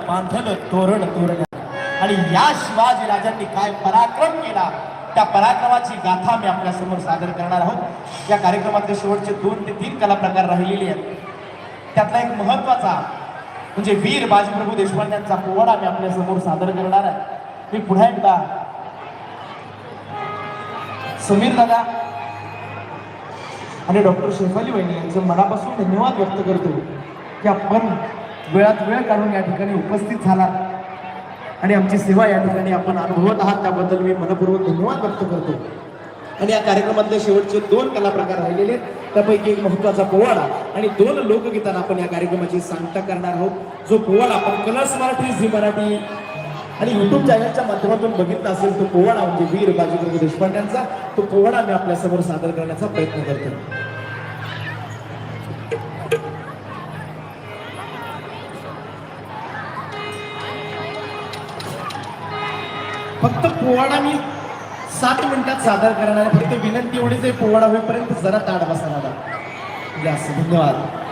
बांधलं तोरण तोरण आणि या शिवाजी राजांनी काय पराक्रम केला त्या पराक्रमाची गाथा मी आपल्या समोर सादर करणार आहोत। या कार्यक्रमातले शेवटचे 2 ते 3 कला प्रकार राहिलेले आहेत। त्यातला एक महत्त्वाचा म्हणजे वीर बाजीप्रभू देशपांड्यांचा पोवाडा मी आपल्या समोर सादर करणार आहे। मी पुन्हा एकदा समीर दादा आणि डॉक्टर शेफाली वहिनी यांचं मनापासून धन्यवाद व्यक्त करतो की आपण वेळात वेळ काढून या ठिकाणी उपस्थित झाला आणि आमची सेवा या ठिकाणी आपण अनुभवत आहात, त्याबद्दल मी मनपूर्वक धन्यवाद व्यक्त करतो। आणि या कार्यक्रमातले शेवटचे 2 कला प्रकार राहिलेले, त्यापैकी एक महत्त्वाचा पोवाडा आणि 2 लोकगीतांना आपण या कार्यक्रमाची सांगता करणार आहोत। जो पोवाडा आपण कलर्स मराठी, झी मराठी आणि युट्यूब चॅनलच्या माध्यमातून बघितला असेल, तो पोवाडा म्हणजे वीर बाजीप्रभू देशपांड्यांचा तो पोवाडा मी आपल्या समोर सादर करण्याचा प्रयत्न करतो। फक्त पोवाडा मी 7 मिनिटात सादर करणार आहे। फक्त विनंती एवढीच आहे, पोवाडा होईपर्यंत जरा ताड बसा दादा। धन्यवाद।